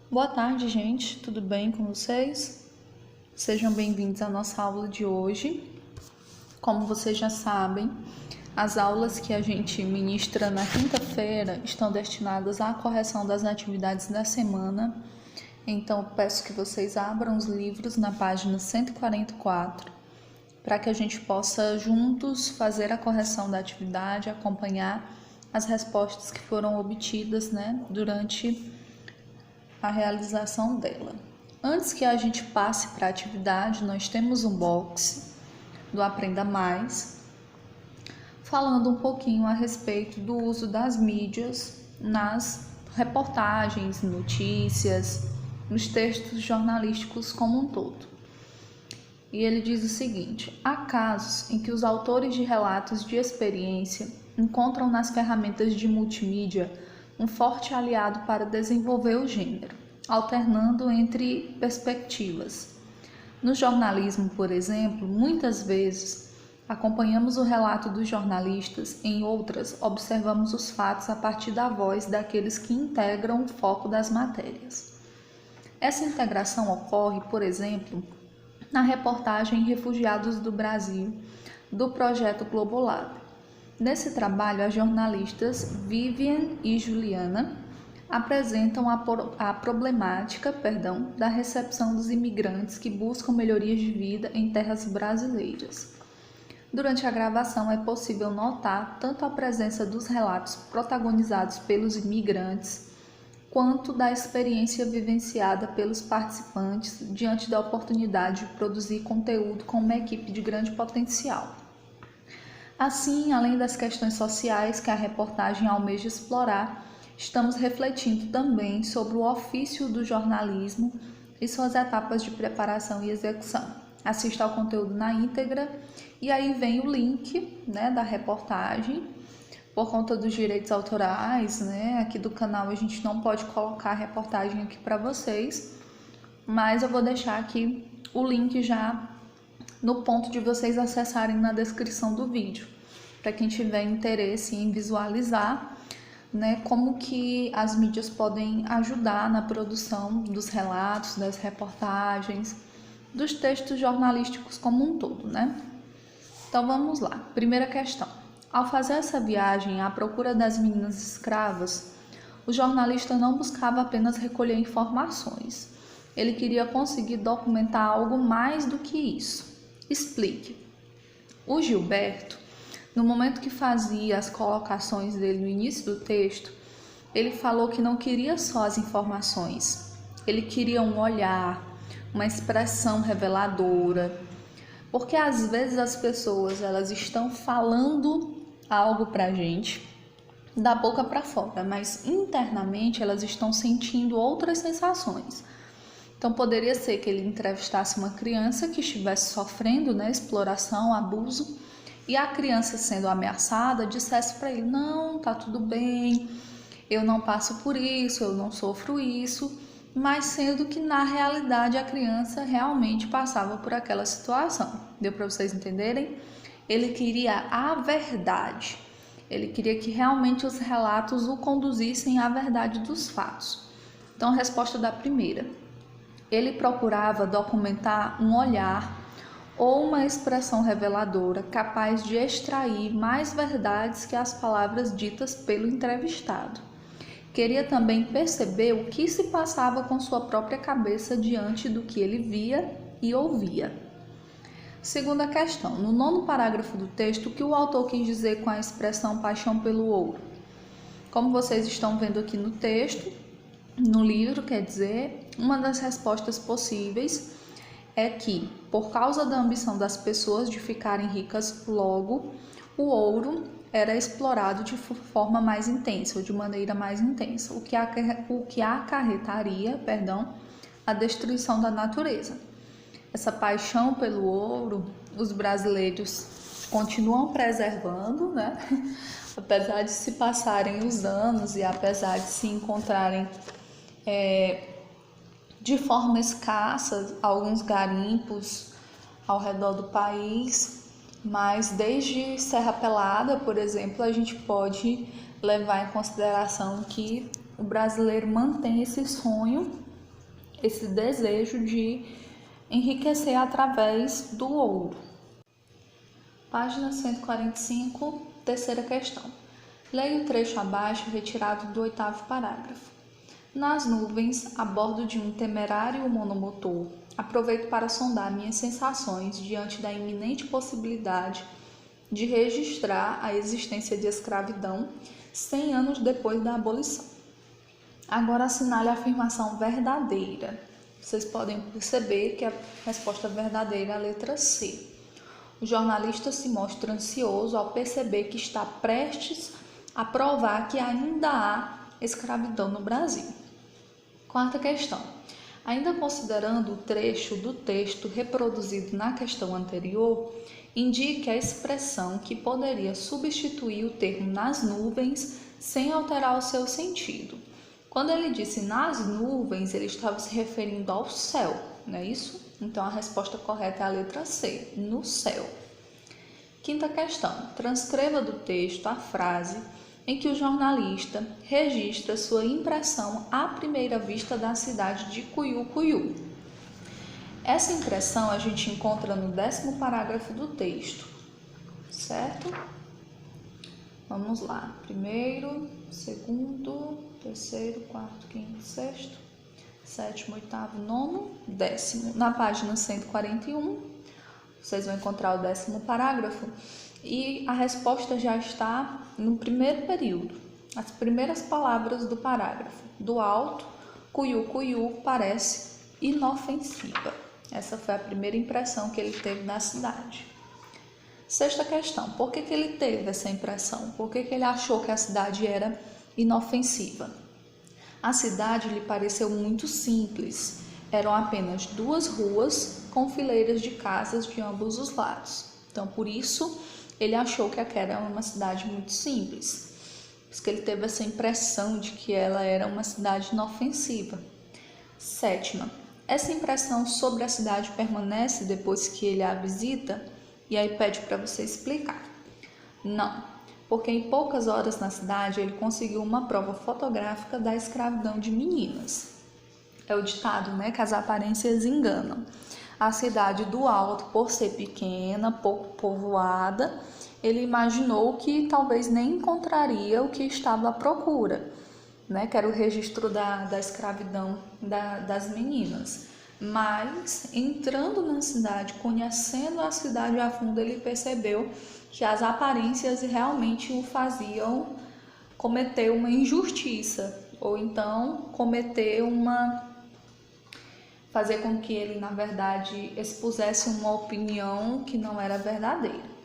Boa tarde, gente. Tudo bem com vocês? Sejam bem-vindos à nossa aula de hoje. Como vocês já sabem, as aulas que a gente ministra na quinta-feira estão destinadas à correção das atividades da semana. Então, peço que vocês abram os livros na página 144, para que a gente possa juntos fazer a correção da atividade, acompanhar as respostas que foram obtidas, durante a realização dela. Antes que a gente passe para a atividade, nós temos um box do Aprenda Mais, falando um pouquinho a respeito do uso das mídias nas reportagens, notícias, nos textos jornalísticos como um todo. E ele diz o seguinte: há casos em que os autores de relatos de experiência encontram nas ferramentas de multimídia um forte aliado para desenvolver o gênero, alternando entre perspectivas. No jornalismo, por exemplo, muitas vezes acompanhamos o relato dos jornalistas, em outras, observamos os fatos a partir da voz daqueles que integram o foco das matérias. Essa integração ocorre, por exemplo, na reportagem Refugiados do Brasil, do projeto Globolab. Nesse trabalho, as jornalistas Vivian e Juliana apresentam a problemática da recepção dos imigrantes que buscam melhorias de vida em terras brasileiras. Durante a gravação é possível notar tanto a presença dos relatos protagonizados pelos imigrantes, quanto da experiência vivenciada pelos participantes diante da oportunidade de produzir conteúdo com uma equipe de grande potencial. Assim, além das questões sociais que a reportagem almeja explorar, estamos refletindo também sobre o ofício do jornalismo e suas etapas de preparação e execução. Assista ao conteúdo na íntegra e aí vem o link da reportagem. Por conta dos direitos autorais, aqui do canal a gente não pode colocar a reportagem aqui para vocês, mas eu vou deixar aqui o link já no ponto de vocês acessarem na descrição do vídeo, para quem tiver interesse em visualizar, como que as mídias podem ajudar na produção dos relatos, das reportagens, dos textos jornalísticos como um todo, Então vamos lá. Primeira questão. Ao fazer essa viagem à procura das meninas escravas, o jornalista não buscava apenas recolher informações. Ele queria conseguir documentar algo mais do que isso. Explique. O Gilberto, no momento que fazia as colocações dele no início do texto, ele falou que não queria só as informações. Ele queria um olhar, uma expressão reveladora. Porque às vezes as pessoas elas estão falando algo pra gente da boca para fora, mas internamente elas estão sentindo outras sensações. Então poderia ser que ele entrevistasse uma criança que estivesse sofrendo, exploração, abuso, e a criança sendo ameaçada dissesse para ele: não, tá tudo bem, eu não passo por isso, eu não sofro isso, mas sendo que na realidade a criança realmente passava por aquela situação. Deu para vocês entenderem? Ele queria a verdade, ele queria que realmente os relatos o conduzissem à verdade dos fatos. Então, a resposta da primeira: ele procurava documentar um olhar ou uma expressão reveladora capaz de extrair mais verdades que as palavras ditas pelo entrevistado. Queria também perceber o que se passava com sua própria cabeça diante do que ele via e ouvia. Segunda questão. No 9º parágrafo do texto, o que o autor quis dizer com a expressão paixão pelo ouro? Como vocês estão vendo aqui no texto, no livro, quer dizer, uma das respostas possíveis é que, por causa da ambição das pessoas de ficarem ricas logo, o ouro era explorado de forma mais intensa, ou de maneira mais intensa, o que acarretaria, a destruição da natureza. Essa paixão pelo ouro, os brasileiros continuam preservando, apesar de se passarem os anos e apesar de se encontrarem de forma escassa alguns garimpos ao redor do país, mas desde Serra Pelada, por exemplo, a gente pode levar em consideração que o brasileiro mantém esse sonho esse desejo de enriquecer através do ouro. Página 145, terceira questão. Leia o trecho abaixo retirado do 8º parágrafo. Nas nuvens, a bordo de um temerário monomotor, aproveito para sondar minhas sensações diante da iminente possibilidade de registrar a existência de escravidão 100 anos depois da abolição. Agora assinale a afirmação verdadeira. Vocês podem perceber que a resposta verdadeira é a letra C. O jornalista se mostra ansioso ao perceber que está prestes a provar que ainda há escravidão no Brasil. Quarta questão. Ainda considerando o trecho do texto reproduzido na questão anterior, indique a expressão que poderia substituir o termo nas nuvens sem alterar o seu sentido. Quando ele disse nas nuvens, ele estava se referindo ao céu, não é isso? Então a resposta correta é a letra C, no céu. Quinta questão. Transcreva do texto a frase em que o jornalista registra sua impressão à primeira vista da cidade de Cuiú Cuiú. Essa impressão a gente encontra no 10º parágrafo do texto, certo? Vamos lá. Primeiro, segundo, terceiro, quarto, quinto, sexto, sétimo, oitavo, nono, 10º. Na página 141, vocês vão encontrar o 10º parágrafo e a resposta já está no primeiro período. As primeiras palavras do parágrafo. Do alto, Cuiú Cuiú parece inofensiva. Essa foi a primeira impressão que ele teve da cidade. Sexta questão. Por que ele teve essa impressão? Por que ele achou que a cidade era inofensiva? A cidade lhe pareceu muito simples. Eram apenas 2 ruas com fileiras de casas de ambos os lados. Então, por isso, ele achou que aquela era uma cidade muito simples. Por isso que ele teve essa impressão de que ela era uma cidade inofensiva. Sétima. Essa impressão sobre a cidade permanece depois que ele a visita? E aí pede para você explicar. Não, porque em poucas horas na cidade ele conseguiu uma prova fotográfica da escravidão de meninas. É o ditado, né, que as aparências enganam. A cidade do Alto, por ser pequena, pouco povoada, ele imaginou que talvez nem encontraria o que estava à procura, né, que era o registro da escravidão das meninas. Mas, entrando na cidade, conhecendo a cidade a fundo, ele percebeu que as aparências realmente o faziam cometer uma injustiça, ou então fazer com que ele, na verdade, expusesse uma opinião que não era verdadeira.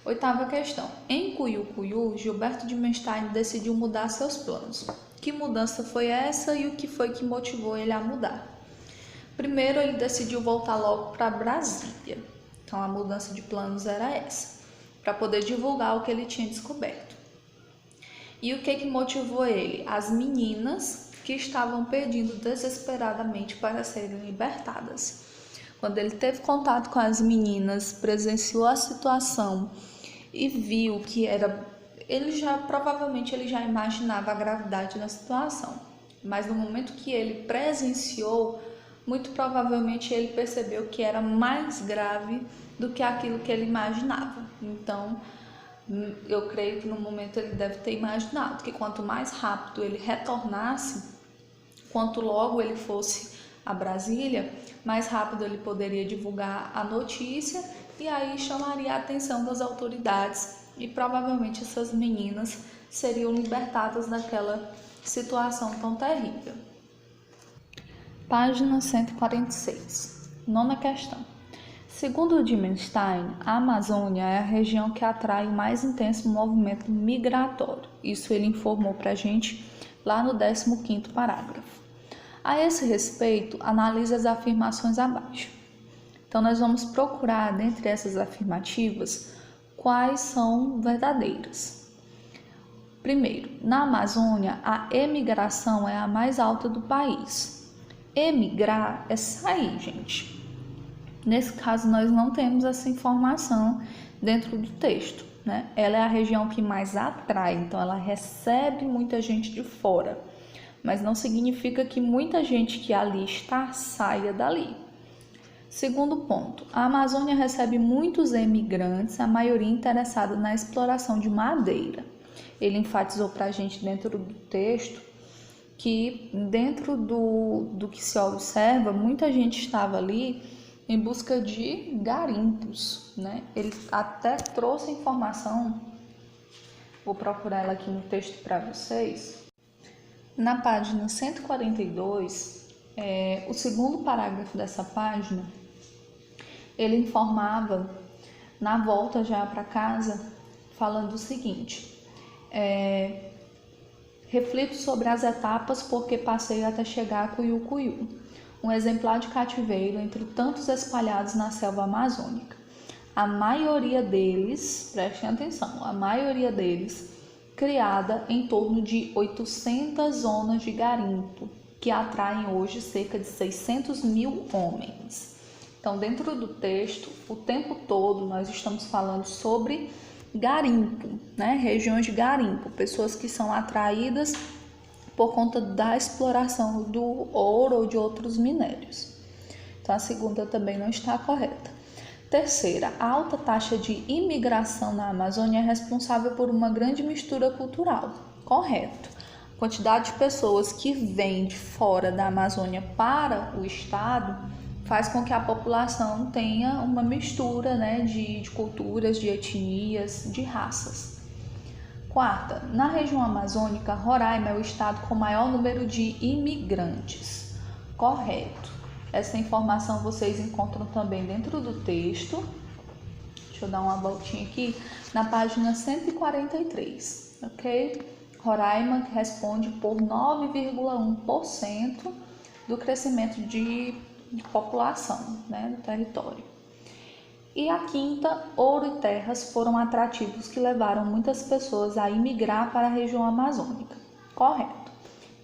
Oitava questão. Em Cuiú Cuiú, Gilberto de Menstein decidiu mudar seus planos. Que mudança foi essa e o que foi que motivou ele a mudar? Primeiro, ele decidiu voltar logo para Brasília. Então, a mudança de planos era essa, para poder divulgar o que ele tinha descoberto. E o que motivou ele? As meninas que estavam pedindo desesperadamente para serem libertadas. Quando ele teve contato com as meninas, presenciou a situação e viu que provavelmente ele já imaginava a gravidade da situação. Mas no momento que ele presenciou, muito provavelmente ele percebeu que era mais grave do que aquilo que ele imaginava. Então, eu creio que no momento ele deve ter imaginado que quanto mais rápido ele retornasse, quanto logo ele fosse a Brasília, mais rápido ele poderia divulgar a notícia e aí chamaria a atenção das autoridades e provavelmente essas meninas seriam libertadas daquela situação tão terrível. Página 146. Nona questão. Segundo Dimenstein, a Amazônia é a região que atrai o mais intenso movimento migratório. Isso ele informou para a gente lá no 15º parágrafo. A esse respeito, analise as afirmações abaixo. Então, nós vamos procurar, dentre essas afirmativas, quais são verdadeiras. Primeiro, na Amazônia, a emigração é a mais alta do país. Emigrar é sair, gente. Nesse caso, nós não temos essa informação dentro do texto, né? Ela é a região que mais atrai, então ela recebe muita gente de fora. mas não significa que muita gente que ali está saia dali. Segundo ponto, a Amazônia recebe muitos emigrantes, a maioria interessada na exploração de madeira. Ele enfatizou para a gente dentro do texto que dentro do que se observa, muita gente estava ali em busca de garimpos, né? Ele até trouxe informação, vou procurar ela aqui no texto para vocês. Na página 142, o segundo parágrafo dessa página, ele informava, na volta já para casa, falando o seguinte: reflito sobre as etapas porque passei até chegar a Cuiucuiu, um exemplar de cativeiro entre tantos espalhados na selva amazônica. A maioria deles, prestem atenção, a maioria deles criada em torno de 800 zonas de garimpo, que atraem hoje cerca de 600 mil homens. Então, dentro do texto, o tempo todo nós estamos falando sobre garimpo, né? Regiões de garimpo, pessoas que são atraídas por conta da exploração do ouro ou de outros minérios. Então, a segunda também não está correta. Terceira, a alta taxa de imigração na Amazônia é responsável por uma grande mistura cultural. Correto. A quantidade de pessoas que vêm de fora da Amazônia para o estado faz com que a população tenha uma mistura, né, de culturas, de etnias, de raças. Quarta, na região amazônica, Roraima é o estado com maior número de imigrantes. Correto. Essa informação vocês encontram também dentro do texto. Deixa eu dar uma voltinha aqui, na página 143, ok? Roraima responde por 9,1% do crescimento de população, né, do território. E a quinta, ouro e terras foram atrativos que levaram muitas pessoas a imigrar para a região amazônica. Correto.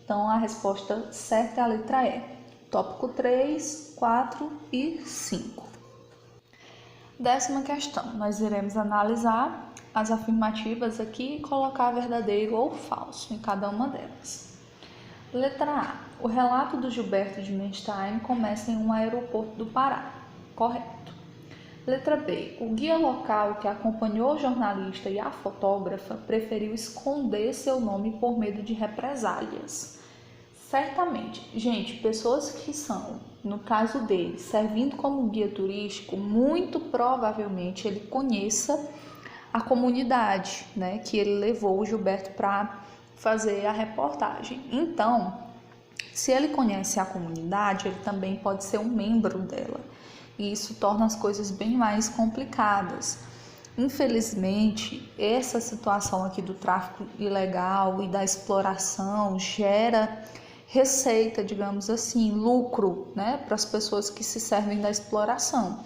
Então, a resposta certa é a letra E. Tópico 3, 4 e 5. 10ª questão. Nós iremos analisar as afirmativas aqui e colocar verdadeiro ou falso em cada uma delas. Letra A. O relato do Gilberto de Menstein começa em um aeroporto do Pará. Correto. Letra B. O guia local que acompanhou o jornalista e a fotógrafa preferiu esconder seu nome por medo de represálias. Certamente, gente, pessoas que são, no caso dele, servindo como guia turístico, muito provavelmente ele conheça a comunidade, né, que ele levou o Gilberto para fazer a reportagem. Então, se ele conhece a comunidade, ele também pode ser um membro dela. E isso torna as coisas bem mais complicadas. Infelizmente, essa situação aqui do tráfico ilegal e da exploração gera receita, digamos assim, lucro, né, para as pessoas que se servem da exploração.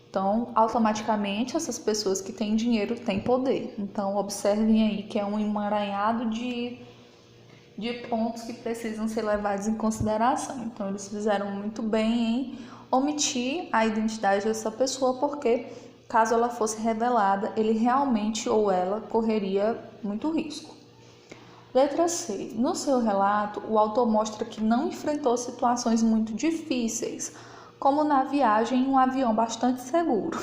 Então, automaticamente, essas pessoas que têm dinheiro têm poder. Então, observem aí que é um emaranhado de pontos que precisam ser levados em consideração. Então, eles fizeram muito bem em omitir a identidade dessa pessoa, porque caso ela fosse revelada, ele realmente ou ela correria muito risco. Letra C. No seu relato, o autor mostra que não enfrentou situações muito difíceis, como na viagem em um avião bastante seguro.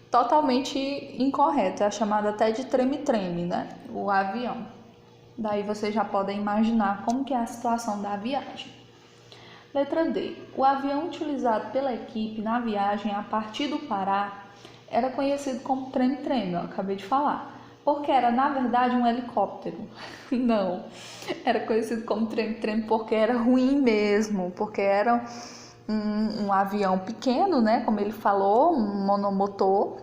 Totalmente incorreto, é chamado até de treme-treme, né? O avião. Daí vocês já podem imaginar como que é a situação da viagem. Letra D. O avião utilizado pela equipe na viagem a partir do Pará era conhecido como treme-treme, eu acabei de falar. Porque era, na verdade, um helicóptero. Não, era conhecido como treme-treme porque era ruim mesmo, porque era um avião pequeno, né, como ele falou, um monomotor,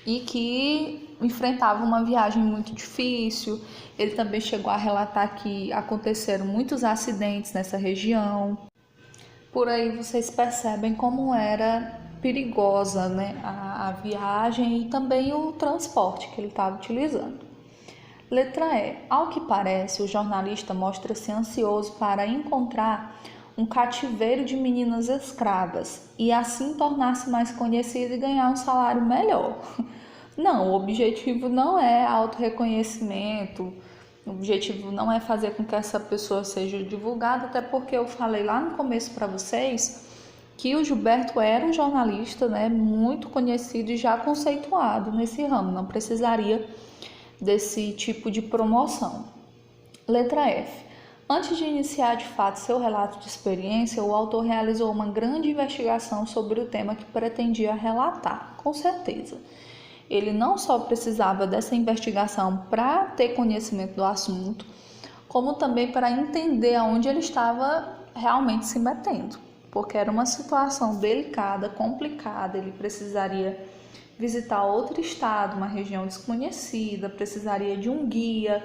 e que enfrentava uma viagem muito difícil. Ele também chegou a relatar que aconteceram muitos acidentes nessa região. Por aí vocês percebem como era perigosa, né, a viagem e também o transporte que ele estava utilizando. Letra E. Ao que parece, o jornalista mostra-se ansioso para encontrar um cativeiro de meninas escravas e assim tornar-se mais conhecido e ganhar um salário melhor. Não, o objetivo não é autorreconhecimento, O objetivo não é fazer com que essa pessoa seja divulgada, até porque eu falei lá no começo para vocês que o Gilberto era um jornalista, né, muito conhecido e já conceituado nesse ramo, não precisaria desse tipo de promoção. Letra F. Antes de iniciar de fato seu relato de experiência, o autor realizou uma grande investigação sobre o tema que pretendia relatar, com certeza. Ele não só precisava dessa investigação para ter conhecimento do assunto, como também para entender aonde ele estava realmente se metendo, porque era uma situação delicada, complicada, ele precisaria visitar outro estado, uma região desconhecida, precisaria de um guia.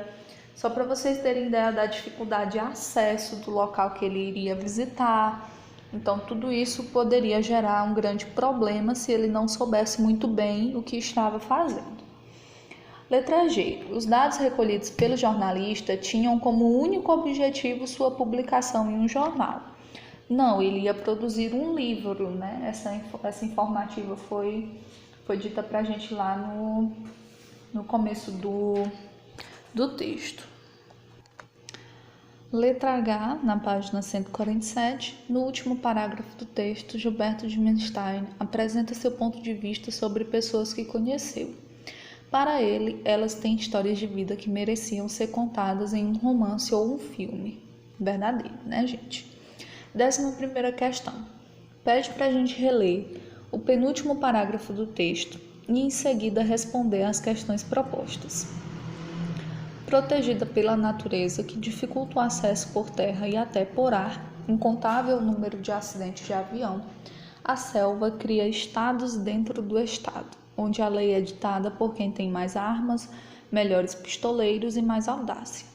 Só para vocês terem ideia da dificuldade de acesso do local que ele iria visitar. Então, tudo isso poderia gerar um grande problema se ele não soubesse muito bem o que estava fazendo. Letra G. Os dados recolhidos pelo jornalista tinham como único objetivo sua publicação em um jornal. Não, ele ia produzir um livro, né? Essa informativa foi dita para a gente lá no começo do texto. Letra H, na página 147, no último parágrafo do texto, Gilberto de Menstein apresenta seu ponto de vista sobre pessoas que conheceu. Para ele, elas têm histórias de vida que mereciam ser contadas em um romance ou um filme. Verdadeiro, né, gente? 11ª questão. Pede para a gente reler o penúltimo parágrafo do texto e, em seguida, responder às questões propostas. Protegida pela natureza que dificulta o acesso por terra e até por ar, incontável número de acidentes de avião, a selva cria estados dentro do estado, onde a lei é ditada por quem tem mais armas, melhores pistoleiros e mais audácia.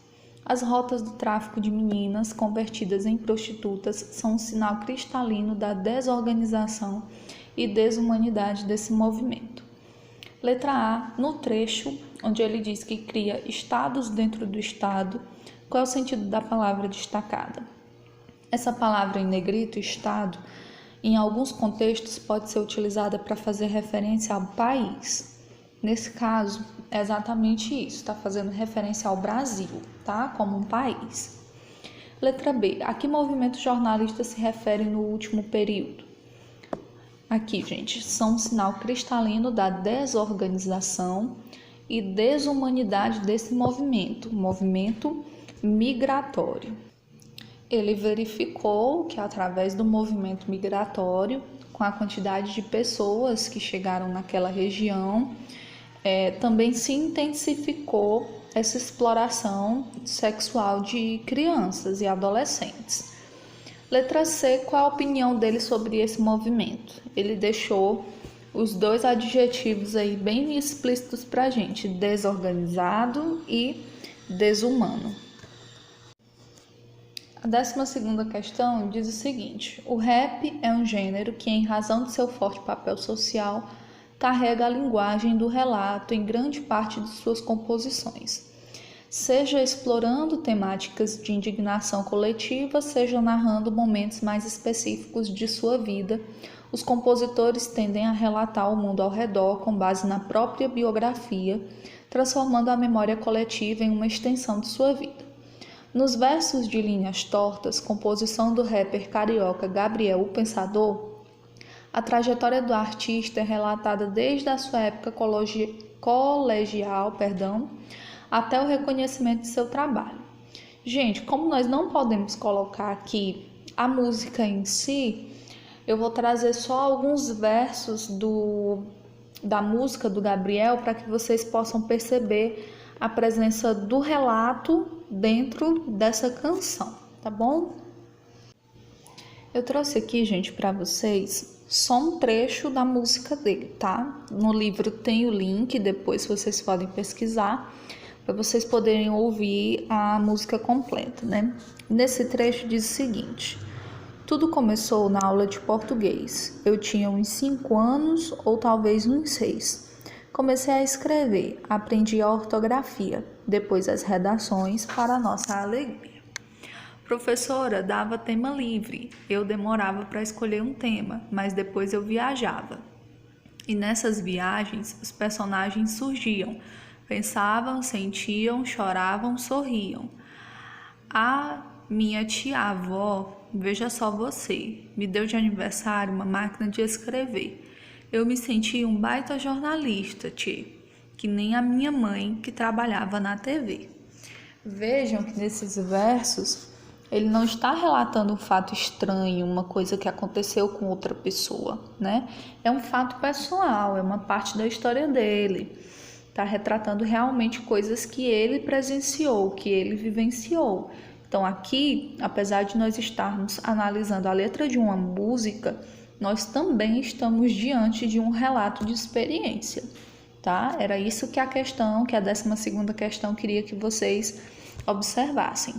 As rotas do tráfico de meninas convertidas em prostitutas são um sinal cristalino da desorganização e desumanidade desse movimento. Letra A, no trecho onde ele diz que cria estados dentro do estado, qual é o sentido da palavra destacada? Essa palavra em negrito, estado, em alguns contextos pode ser utilizada para fazer referência ao país. Nesse caso, é exatamente isso, está fazendo referência ao Brasil, tá? Como um país. Letra B, a que movimento jornalista se refere no último período? Aqui, gente, são um sinal cristalino da desorganização e desumanidade desse movimento migratório. Ele verificou que através do movimento migratório, com a quantidade de pessoas que chegaram naquela região, também se intensificou essa exploração sexual de crianças e adolescentes. Letra C, qual a opinião dele sobre esse movimento? Ele deixou os dois adjetivos aí bem explícitos para a gente, desorganizado e desumano. A 12ª questão diz o seguinte: o rap é um gênero que, em razão de seu forte papel social, carrega a linguagem do relato em grande parte de suas composições, seja explorando temáticas de indignação coletiva, seja narrando momentos mais específicos de sua vida. Os compositores tendem a relatar o mundo ao redor com base na própria biografia, transformando a memória coletiva em uma extensão de sua vida. Nos versos de Linhas Tortas, composição do rapper carioca Gabriel o Pensador, a trajetória do artista é relatada desde a sua época colegial, até o reconhecimento de seu trabalho. Gente, como nós não podemos colocar aqui a música em si, eu vou trazer só alguns versos da música do Gabriel para que vocês possam perceber a presença do relato dentro dessa canção, tá bom? Eu trouxe aqui, gente, para vocês só um trecho da música dele, tá? No livro tem o link, depois vocês podem pesquisar para vocês poderem ouvir a música completa, né? Nesse trecho diz o seguinte: tudo começou na aula de português. Eu tinha uns 5 anos ou talvez uns 6. Comecei a escrever, aprendi a ortografia, depois as redações para nossa alegria. Professora dava tema livre, eu demorava para escolher um tema, mas depois eu viajava. E nessas viagens os personagens surgiam, Pensavam, sentiam, choravam, sorriam. A minha tia-avó, veja só você, me deu de aniversário uma máquina de escrever. Eu me senti um baita jornalista, tia, que nem a minha mãe que trabalhava na TV. Vejam que nesses versos ele não está relatando um fato estranho, uma coisa que aconteceu com outra pessoa, né? É um fato pessoal, é uma parte da história dele. Está retratando realmente coisas que ele presenciou, que ele vivenciou. Então aqui, apesar de nós estarmos analisando a letra de uma música, nós também estamos diante de um relato de experiência, tá? Era isso que a 12ª questão queria que vocês observassem.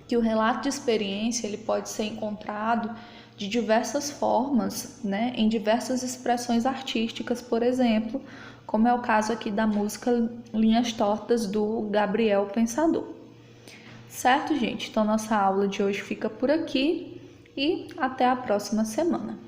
Que o relato de experiência ele pode ser encontrado de diversas formas, né? Em diversas expressões artísticas, por exemplo, como é o caso aqui da música Linhas Tortas do Gabriel Pensador. Certo, gente? Então nossa aula de hoje fica por aqui e até a próxima semana.